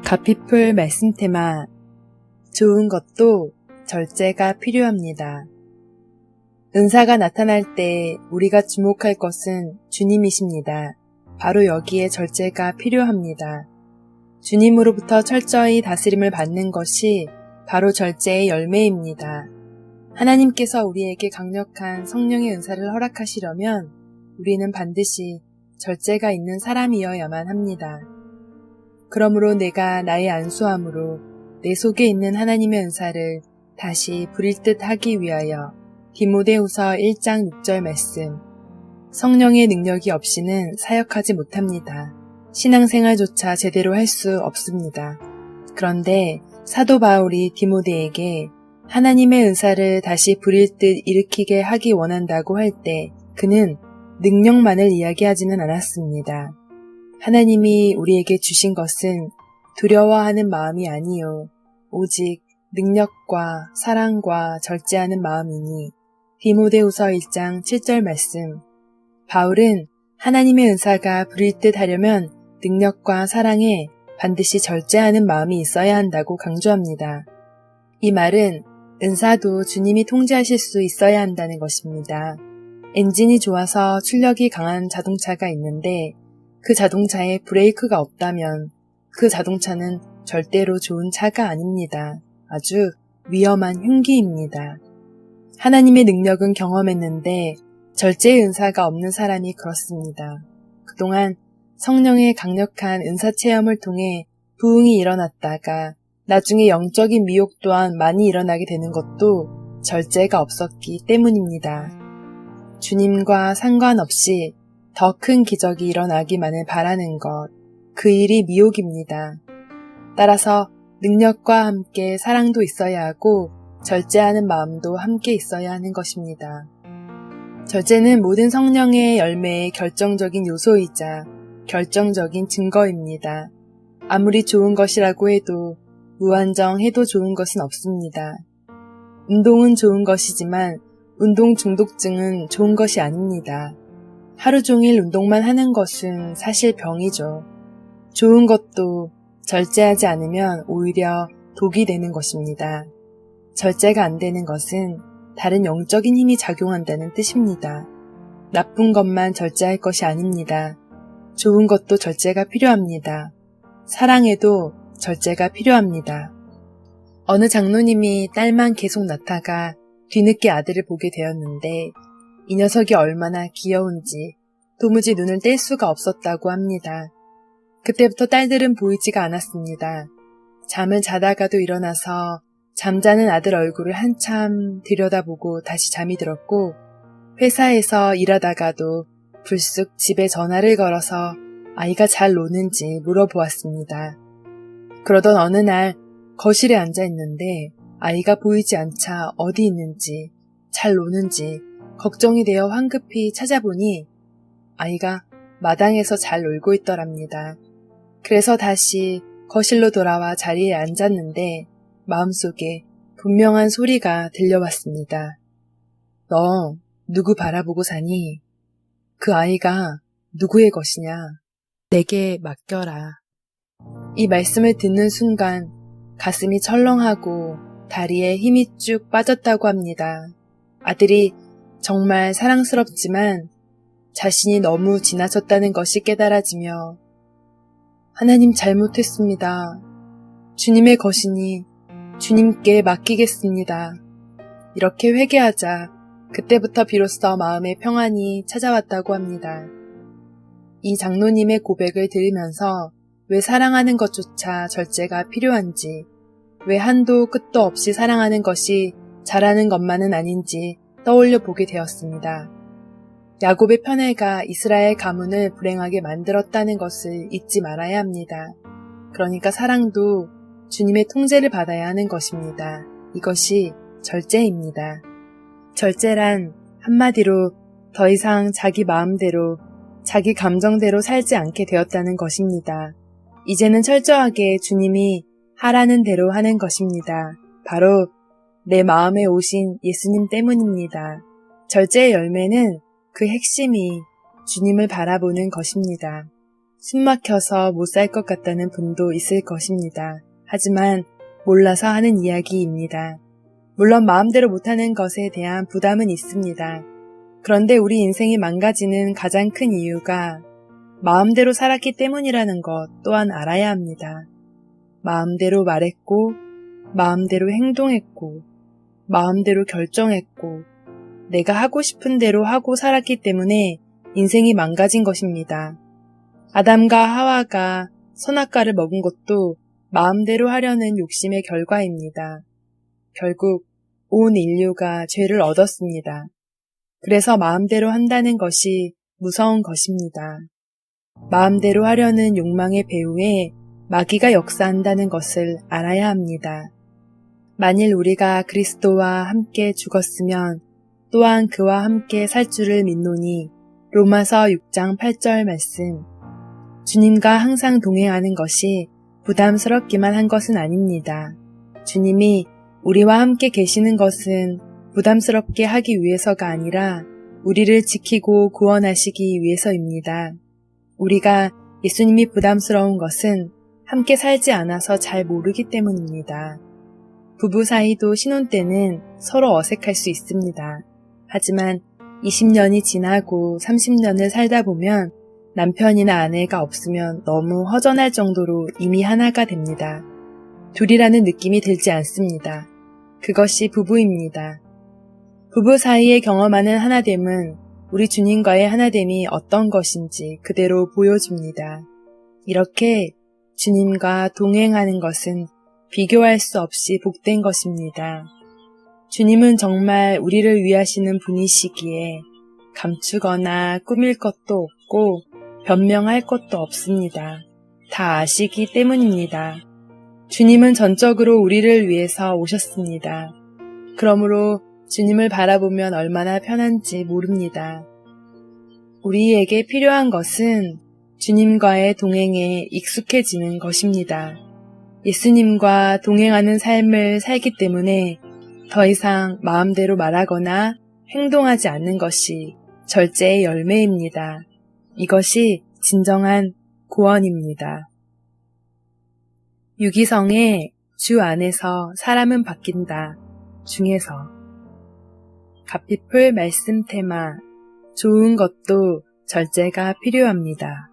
가피풀 말씀 테마. 좋은 것도 절제가 필요합니다. 은사가 나타날 때 우리가 주목할 것은 주님이십니다. 바로 여기에 절제가 필요합니다. 주님으로부터 철저히 다스림을 받는 것이 바로 절제의 열매입니다. 하나님께서 우리에게 강력한 성령의 은사를 허락하시려면 우리는 반드시 절제가 있는 사람이어야만 합니다. 그러므로 내가 나의 안수함으로 내 속에 있는 하나님의 은사를 다시 부릴 듯 하기 위하여 디모데후서 1장 6절 말씀. 성령의 능력이 없이는 사역하지 못합니다. 신앙생활조차 제대로 할 수 없습니다. 그런데 사도 바울이 디모데에게 하나님의 은사를 다시 부릴 듯 일으키게 하기 원한다고 할 때 그는 능력만을 이야기하지는 않았습니다. 하나님이 우리에게 주신 것은 두려워하는 마음이 아니요 오직 능력과 사랑과 절제하는 마음이니 디모데후서 1장 7절 말씀. 바울은 하나님의 은사가 부릴 듯 하려면 능력과 사랑에 반드시 절제하는 마음이 있어야 한다고 강조합니다. 이 말은 은사도 주님이 통제하실 수 있어야 한다는 것입니다. 엔진이 좋아서 출력이 강한 자동차가 있는데 그 자동차에 브레이크가 없다면 그 자동차는 절대로 좋은 차가 아닙니다. 아주 위험한 흉기입니다. 하나님의 능력은 경험했는데 절제의 은사가 없는 사람이 그렇습니다. 그동안 성령의 강력한 은사 체험을 통해 부흥이 일어났다가 나중에 영적인 미혹 또한 많이 일어나게 되는 것도 절제가 없었기 때문입니다. 주님과 상관없이 더 큰 기적이 일어나기만을 바라는 것, 그 일이 미혹입니다. 따라서 능력과 함께 사랑도 있어야 하고 절제하는 마음도 함께 있어야 하는 것입니다. 절제는 모든 성령의 열매의 결정적인 요소이자 결정적인 증거입니다. 아무리 좋은 것이라고 해도 무한정 해도 좋은 것은 없습니다. 운동은 좋은 것이지만 운동 중독증은 좋은 것이 아닙니다. 하루 종일 운동만 하는 것은 사실 병이죠. 좋은 것도 절제하지 않으면 오히려 독이 되는 것입니다. 절제가 안 되는 것은 다른 영적인 힘이 작용한다는 뜻입니다. 나쁜 것만 절제할 것이 아닙니다. 좋은 것도 절제가 필요합니다. 사랑에도 절제가 필요합니다. 어느 장로님이 딸만 계속 낳다가 뒤늦게 아들을 보게 되었는데 이 녀석이 얼마나 귀여운지 도무지 눈을 뗄 수가 없었다고 합니다. 그때부터 딸들은 보이지가 않았습니다. 잠을 자다가도 일어나서 잠자는 아들 얼굴을 한참 들여다보고 다시 잠이 들었고 회사에서 일하다가도 불쑥 집에 전화를 걸어서 아이가 잘 노는지 물어보았습니다. 그러던 어느 날 거실에 앉아 있는데 아이가 보이지 않자 어디 있는지 잘 노는지 걱정이 되어 황급히 찾아보니 아이가 마당에서 잘 놀고 있더랍니다. 그래서 다시 거실로 돌아와 자리에 앉았는데 마음속에 분명한 소리가 들려왔습니다. 너 누구 바라보고 사니? 그 아이가 누구의 것이냐? 내게 맡겨라. 이 말씀을 듣는 순간 가슴이 철렁하고 다리에 힘이 쭉 빠졌다고 합니다. 아들이 정말 사랑스럽지만 자신이 너무 지나쳤다는 것이 깨달아지며 하나님 잘못했습니다. 주님의 것이니 주님께 맡기겠습니다. 이렇게 회개하자 그때부터 비로소 마음의 평안이 찾아왔다고 합니다. 이 장로님의 고백을 들으면서 왜 사랑하는 것조차 절제가 필요한지, 왜 한도 끝도 없이 사랑하는 것이 잘하는 것만은 아닌지 떠올려 보게 되었습니다. 야곱의 편애가 이스라엘 가문을 불행하게 만들었다는 것을 잊지 말아야 합니다. 그러니까 사랑도 주님의 통제를 받아야 하는 것입니다. 이것이 절제입니다. 절제란 한마디로 더 이상 자기 마음대로, 자기 감정대로 살지 않게 되었다는 것입니다. 이제는 철저하게 주님이 하라는 대로 하는 것입니다. 바로 내 마음에 오신 예수님 때문입니다. 절제의 열매는 그 핵심이 주님을 바라보는 것입니다. 숨 막혀서 못 살 것 같다는 분도 있을 것입니다. 하지만 몰라서 하는 이야기입니다. 물론 마음대로 못하는 것에 대한 부담은 있습니다. 그런데 우리 인생이 망가지는 가장 큰 이유가 마음대로 살았기 때문이라는 것 또한 알아야 합니다. 마음대로 말했고, 마음대로 행동했고, 마음대로 결정했고, 내가 하고 싶은 대로 하고 살았기 때문에 인생이 망가진 것입니다. 아담과 하와가 선악과를 먹은 것도 마음대로 하려는 욕심의 결과입니다. 결국 온 인류가 죄를 얻었습니다. 그래서 마음대로 한다는 것이 무서운 것입니다. 마음대로 하려는 욕망의 배후에 마귀가 역사한다는 것을 알아야 합니다. 만일 우리가 그리스도와 함께 죽었으면 또한 그와 함께 살 줄을 믿노니 로마서 6장 8절 말씀. 주님과 항상 동행하는 것이 부담스럽기만 한 것은 아닙니다. 주님이 우리와 함께 계시는 것은 부담스럽게 하기 위해서가 아니라 우리를 지키고 구원하시기 위해서입니다. 우리가 예수님이 부담스러운 것은 함께 살지 않아서 잘 모르기 때문입니다. 부부 사이도 신혼 때는 서로 어색할 수 있습니다. 하지만 20년이 지나고 30년을 살다 보면 남편이나 아내가 없으면 너무 허전할 정도로 이미 하나가 됩니다. 둘이라는 느낌이 들지 않습니다. 그것이 부부입니다. 부부 사이에 경험하는 하나됨은 우리 주님과의 하나됨이 어떤 것인지 그대로 보여줍니다. 이렇게 주님과 동행하는 것은 비교할 수 없이 복된 것입니다. 주님은 정말 우리를 위하시는 분이시기에 감추거나 꾸밀 것도 없고 변명할 것도 없습니다. 다 아시기 때문입니다. 주님은 전적으로 우리를 위해서 오셨습니다. 그러므로 주님을 바라보면 얼마나 편한지 모릅니다. 우리에게 필요한 것은 주님과의 동행에 익숙해지는 것입니다. 예수님과 동행하는 삶을 살기 때문에 더 이상 마음대로 말하거나 행동하지 않는 것이 절제의 열매입니다. 이것이 진정한 구원입니다. 유기성의 주 안에서 사람은 바뀐다 중에서 가피풀 말씀 테마 좋은 것도 절제가 필요합니다.